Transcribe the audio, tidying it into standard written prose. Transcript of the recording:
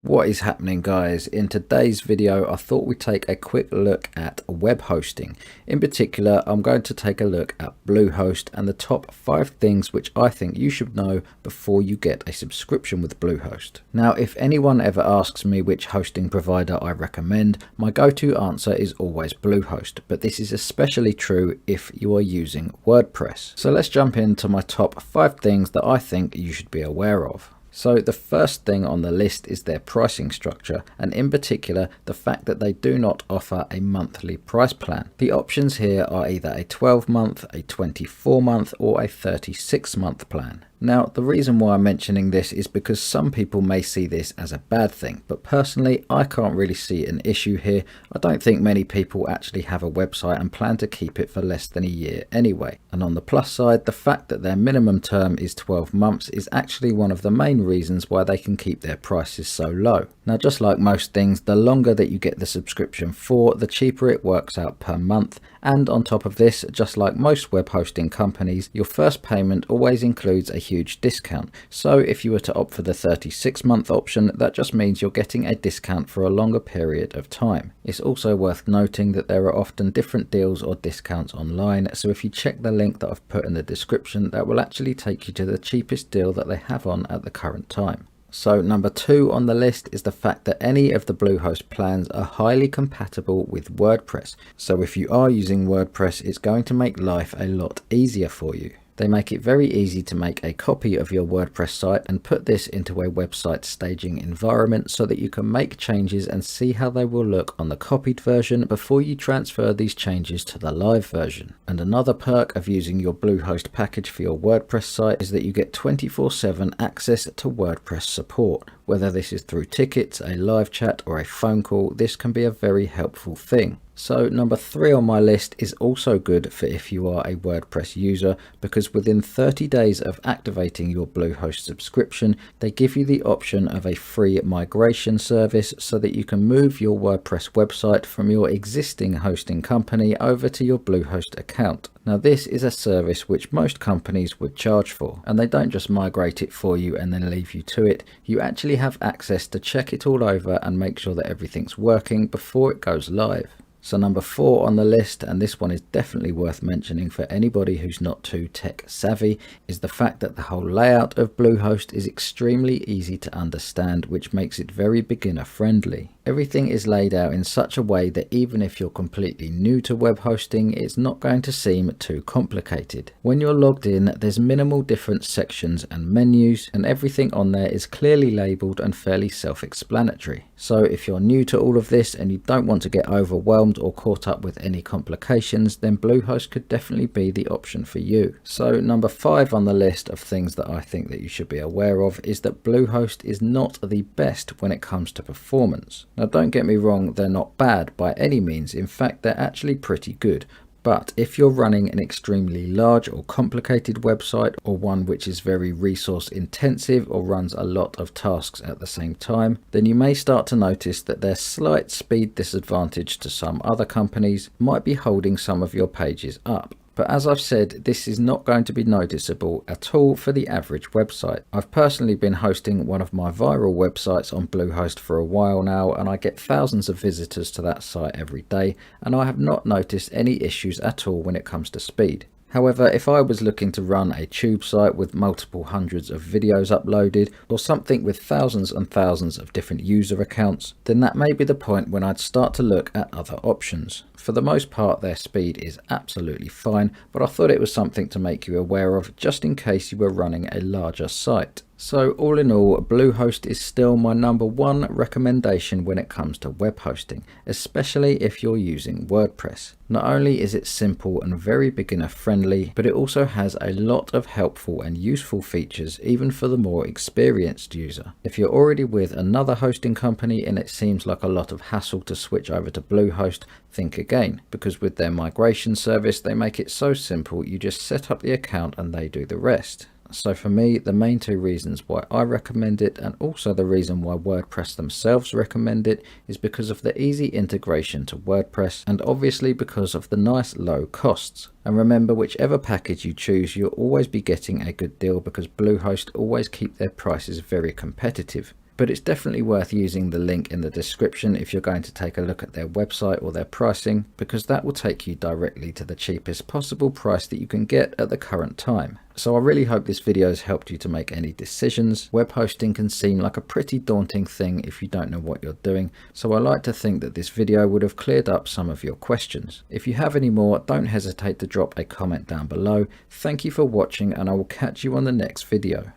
What is happening, guys? In today's video I thought we'd take a quick look at web hosting. In particular, I'm going to take a look at Bluehost and the top 5 things which I think you should know before you get a subscription with Bluehost. Now, if anyone ever asks me which hosting provider I recommend, my go-to answer is always Bluehost, but this is especially true if you are using WordPress. So let's jump into my top 5 things that I think you should be aware of. So the first thing on the list is their pricing structure, and in particular the fact that they do not offer a monthly price plan. The options here are either a 12-month, a 24-month or a 36-month plan. Now, the reason why I'm mentioning this is because some people may see this as a bad thing, but personally I can't really see an issue here. I don't think many people actually have a website and plan to keep it for less than a year anyway. And on the plus side, the fact that their minimum term is 12 months is actually one of the main reasons why they can keep their prices so low. Now, just like most things, the longer that you get the subscription for, the cheaper it works out per month. And on top of this, just like most web hosting companies, your first payment always includes a huge discount. So if you were to opt for the 36-month option, that just means you're getting a discount for a longer period of time. It's also worth noting that there are often different deals or discounts online, so if you check the link that I've put in the description, that will actually take you to the cheapest deal that they have on at the current time. So number 2 on the list is the fact that any of the Bluehost plans are highly compatible with WordPress. So if you are using WordPress, it's going to make life a lot easier for you. They make it very easy to make a copy of your WordPress site and put this into a website staging environment so that you can make changes and see how they will look on the copied version before you transfer these changes to the live version. And another perk of using your Bluehost package for your WordPress site is that you get 24/7 access to WordPress support. Whether this is through tickets, a live chat or a phone call, this can be a very helpful thing. So number 3 on my list is also good for if you are a WordPress user, because within 30 days of activating your Bluehost subscription, they give you the option of a free migration service so that you can move your WordPress website from your existing hosting company over to your Bluehost account. Now, this is a service which most companies would charge for, and they don't just migrate it for you and then leave you to it. You actually have access to check it all over and make sure that everything's working before it goes live. So number 4 on the list, and this one is definitely worth mentioning for anybody who's not too tech savvy, is the fact that the whole layout of Bluehost is extremely easy to understand, which makes it very beginner friendly. Everything is laid out in such a way that even if you're completely new to web hosting, it's not going to seem too complicated. When you're logged in, there's minimal different sections and menus, and everything on there is clearly labeled and fairly self-explanatory. So if you're new to all of this and you don't want to get overwhelmed or caught up with any complications, then Bluehost could definitely be the option for you. So number 5 on the list of things that I think that you should be aware of is that Bluehost is not the best when it comes to performance. Now, don't get me wrong, they're not bad by any means. In fact, they're actually pretty good. But if you're running an extremely large or complicated website, or one which is very resource intensive or runs a lot of tasks at the same time, then you may start to notice that their slight speed disadvantage to some other companies might be holding some of your pages up. But as I've said, this is not going to be noticeable at all for the average website. I've personally been hosting one of my viral websites on Bluehost for a while now, and I get thousands of visitors to that site every day, and I have not noticed any issues at all when it comes to speed. However, if I was looking to run a tube site with multiple hundreds of videos uploaded, or something with thousands and thousands of different user accounts, then that may be the point when I'd start to look at other options. For the most part, their speed is absolutely fine, but I thought it was something to make you aware of just in case you were running a larger site. So all in all, Bluehost is still my number 1 recommendation when it comes to web hosting, especially if you're using WordPress. Not only is it simple and very beginner friendly, but it also has a lot of helpful and useful features even for the more experienced user. If you're already with another hosting company and it seems like a lot of hassle to switch over to Bluehost, think again, because with their migration service they make it so simple. You just set up the account and they do the rest. So for me, the main 2 reasons why I recommend it, and also the reason why WordPress themselves recommend it, is because of the easy integration to WordPress, and obviously because of the nice low costs. And remember, whichever package you choose, you'll always be getting a good deal because Bluehost always keep their prices very competitive. but it's definitely worth using the link in the description if you're going to take a look at their website or their pricing, because that will take you directly to the cheapest possible price that you can get at the current time. So I really hope this video has helped you to make any decisions. Web hosting can seem like a pretty daunting thing if you don't know what you're doing, so I like to think that this video would have cleared up some of your questions. If you have any more, don't hesitate to drop a comment down below. Thank you for watching, and I will catch you on the next video.